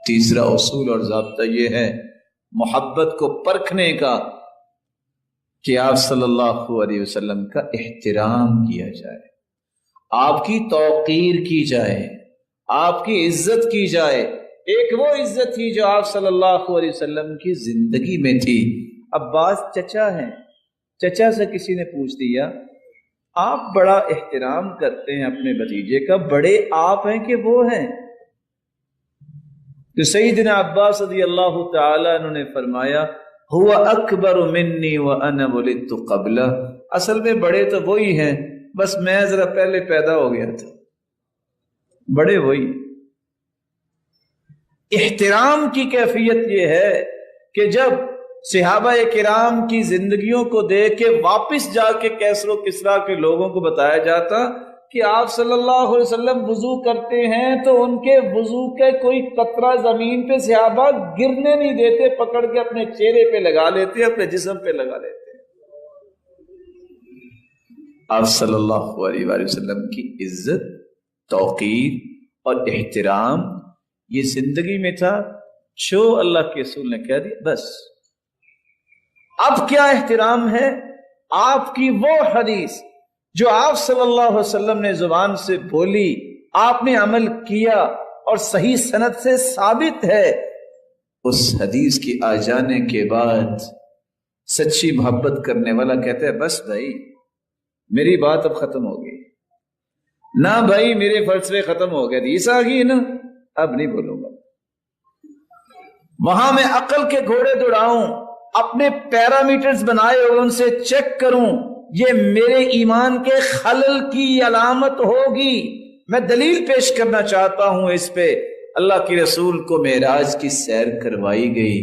تیسرا اصول اور ضابطہ یہ ہے محبت کو پرکھنے کا کہ آپ صلی اللہ علیہ وسلم کا احترام کیا جائے، آپ کی توقیر کی جائے، آپ کی عزت کی جائے۔ ایک وہ عزت تھی جو آپ صلی اللہ علیہ وسلم کی زندگی میں تھی۔ عباس چچا ہیں، چچا سے کسی نے پوچھ دیا آپ بڑا احترام کرتے ہیں اپنے بھتیجے کا، بڑے آپ ہیں کہ وہ ہیں؟ تو سیدنا عباس رضی اللہ تعالی عنہ نے فرمایا ہوا اکبر منی وانا ولدت قبلہ، اصل میں بڑے تو وہی ہیں، بس میں ذرا پہلے پیدا ہو گیا تھا، بڑے وہی۔ احترام کی کیفیت یہ ہے کہ جب صحابہ کرام کی زندگیوں کو دیکھ کے واپس جا کے کیسر و کسریٰ کے لوگوں کو بتایا جاتا کہ آپ صلی اللہ علیہ وسلم وضو کرتے ہیں تو ان کے وضو کے کوئی قطرہ زمین پہ صحابہ گرنے نہیں دیتے، پکڑ کے اپنے چہرے پہ لگا لیتے، اپنے جسم پہ لگا لیتے۔ آپ صلی اللہ علیہ وآلہ وسلم کی عزت، توقیر اور احترام یہ زندگی میں تھا، جو اللہ کے رسول نے کہہ دیا بس۔ اب کیا احترام ہے؟ آپ کی وہ حدیث جو آپ صلی اللہ علیہ وسلم نے زبان سے بولی، آپ نے عمل کیا اور صحیح سند سے ثابت ہے، اس حدیث کی آ جانے کے بعد سچی محبت کرنے والا کہتا ہے بس بھائی میری بات اب ختم ہو گئی، نہ بھائی میرے فلسفے ختم ہو گئے، حدیث آ گئی نا، اب نہیں بولوں گا۔ وہاں میں عقل کے گھوڑے دوڑاؤں، اپنے پیرامیٹرز بنائے اور ان سے چیک کروں، یہ میرے ایمان کے خلل کی علامت ہوگی۔ میں دلیل پیش کرنا چاہتا ہوں اس پہ۔ اللہ کے رسول کو معراج کی سیر کروائی گئی،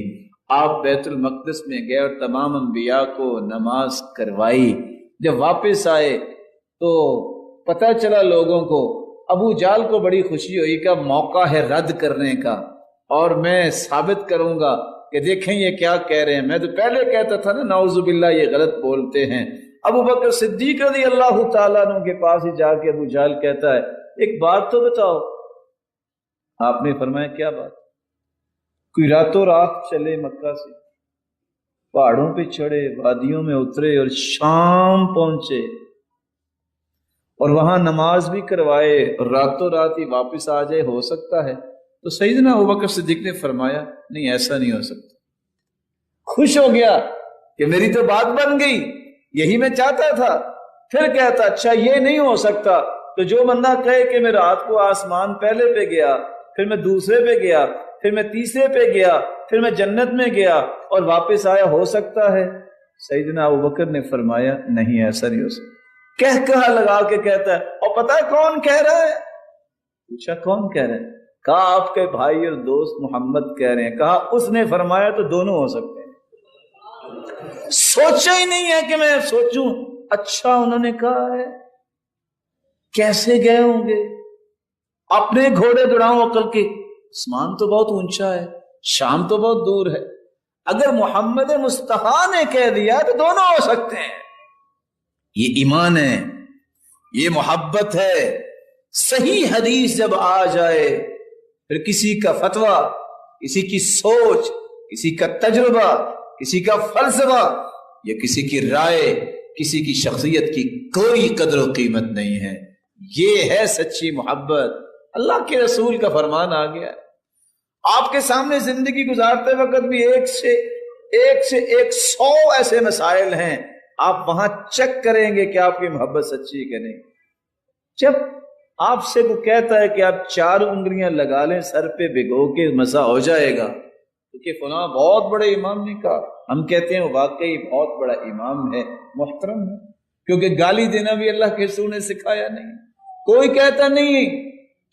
آپ بیت المقدس میں گئے اور تمام انبیاء کو نماز کروائی۔ جب واپس آئے تو پتہ چلا لوگوں کو، ابو جہل کو بڑی خوشی ہوئی کہ موقع ہے رد کرنے کا، اور میں ثابت کروں گا کہ دیکھیں یہ کیا کہہ رہے ہیں، میں تو پہلے کہتا تھا نا نعوذ باللہ یہ غلط بولتے ہیں۔ ابو بکر صدیق رضی اللہ تعالیٰ عنہ کے پاس ہی جا کے ابو جہل کہتا ہے ایک بات تو بتاؤ۔ آپ نے فرمایا کیا بات؟ کوئی راتوں رات چلے مکہ سے، پہاڑوں پہ چڑھے، وادیوں میں اترے اور شام پہنچے اور وہاں نماز بھی کروائے اور راتوں رات ہی واپس آ جائے، ہو سکتا ہے؟ تو سیدنا ابوبکر صدیق نے فرمایا نہیں ایسا نہیں ہو سکتا۔ خوش ہو گیا کہ میری تو بات بن گئی، یہی میں چاہتا تھا۔ پھر کہتا اچھا یہ نہیں ہو سکتا تو جو بندہ کہے کہ میں رات کو آسمان پہلے پہ گیا، پھر میں دوسرے پہ گیا، پھر میں تیسرے پہ گیا، پھر میں جنت میں گیا اور واپس آیا، ہو سکتا ہے؟ سیدنا ابوبکر نے فرمایا نہیں ایسا نہیں ہو سکتا۔ کہا لگا کے کہتا ہے اور پتہ ہے کون کہہ رہا ہے؟ پوچھا کون کہہ رہا ہے؟ کہا آپ کے بھائی اور دوست محمد کہہ رہے ہیں۔ کہا اس نے فرمایا تو دونوں ہو سکتے ہیں۔ سوچا ہی نہیں ہے کہ میں سوچوں اچھا انہوں نے کہا ہے، کیسے گئے ہوں گے؟ اپنے گھوڑے دوڑاؤں عقل کے، آسمان تو بہت اونچا ہے، شام تو بہت دور ہے، اگر محمد مصطفیٰ نے کہہ دیا تو دونوں ہو سکتے ہیں۔ یہ ایمان ہے، یہ محبت ہے۔ صحیح حدیث جب آ جائے پھر کسی کا فتویٰ، کسی کی سوچ، کسی کا تجربہ، کسی کا فلسفہ یا کسی کی رائے، کسی کی شخصیت کی کوئی قدر و قیمت نہیں ہے۔ یہ ہے سچی محبت۔ اللہ کے رسول کا فرمان آ گیا، آپ کے سامنے زندگی گزارتے وقت بھی ایک سے ایک 100 ایسے مسائل ہیں، آپ وہاں چیک کریں گے کہ آپ کی محبت سچی کہ نہیں۔ جب آپ سے وہ کہتا ہے کہ آپ 4 انگلیاں لگا لیں سر پہ بھگو کے مسا ہو جائے گا، کیونکہ فلاں بہت بڑے امام نے کہا، ہم کہتے ہیں واقعی بہت بڑا امام ہے، محترم ہے، کیونکہ گالی دینا بھی اللہ کے رسول نے سکھایا نہیں۔ کوئی کہتا نہیں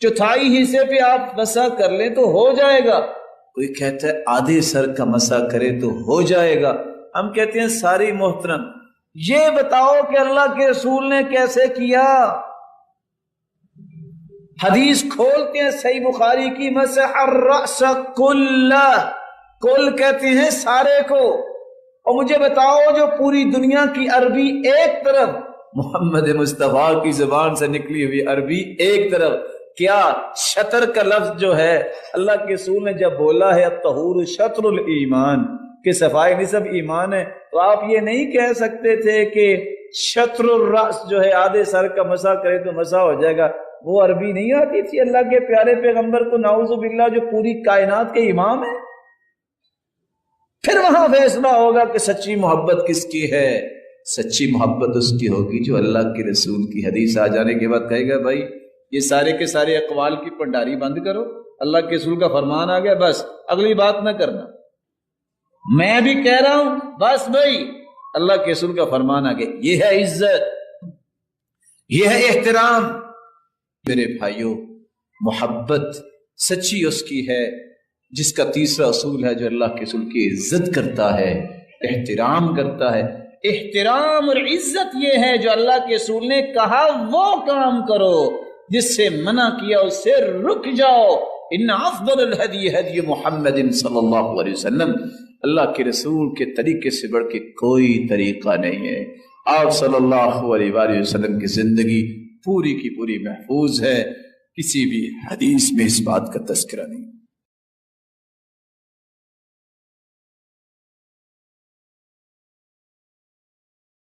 1/4 حصے پہ آپ مسا کر لیں تو ہو جائے گا، کوئی کہتا ہے آدھے سر کا مسا کرے تو ہو جائے گا، ہم کہتے ہیں ساری محترم۔ یہ بتاؤ کہ اللہ کے رسول نے کیسے کیا؟ حدیث کھولتے ہیں صحیح بخاری کی، مسح الرأس کلہ، کل کہتے ہیں سارے کو۔ اور مجھے بتاؤ جو پوری دنیا کی عربی ایک طرف، محمد مصطفیٰ کی زبان سے نکلی ہوئی عربی ایک طرف، کیا شطر کا لفظ جو ہے اللہ کے رسول نے جب بولا ہے الطہور شطر الایمان کہ صفائی نصف ایمان ہے، تو آپ یہ نہیں کہہ سکتے تھے کہ شطر الراس جو ہے آدھے سر کا مسح کرے تو مسح ہو جائے گا؟ وہ عربی نہیں آتی تھی اللہ کے پیارے پیغمبر کو نعوذ باللہ جو پوری کائنات کے امام ہے؟ پھر وہاں فیصلہ ہوگا کہ سچی محبت کس کی ہے۔ سچی محبت اس کی ہوگی جو اللہ کے رسول کی حدیث آ جانے کے بعد کہے گا بھائی یہ سارے کے سارے اقوال کی پنڈاری بند کرو، اللہ کے رسول کا فرمان آ گیا، بس اگلی بات نہ کرنا، میں بھی کہہ رہا ہوں بس بھائی اللہ کے رسول کا فرمان آ گیا۔ یہ ہے عزت، یہ ہے احترام۔ میرے بھائیوں، محبت سچی اس کی ہے جس کا تیسرا اصول ہے جو اللہ کے رسول کی عزت کرتا ہے، احترام کرتا ہے۔ احترام اور عزت یہ ہے جو اللہ کے رسول نے کہا وہ کام کرو، جس سے منع کیا اس سے رک جاؤ۔ ان افضل الہدی ہدی محمد صلی اللہ علیہ وسلم، اللہ کے رسول کے طریقے سے بڑھ کے کوئی طریقہ نہیں ہے۔ آپ صلی اللہ علیہ وآلہ وسلم کی زندگی پوری کی پوری محفوظ ہے، کسی بھی حدیث میں اس بات کا تذکرہ نہیں۔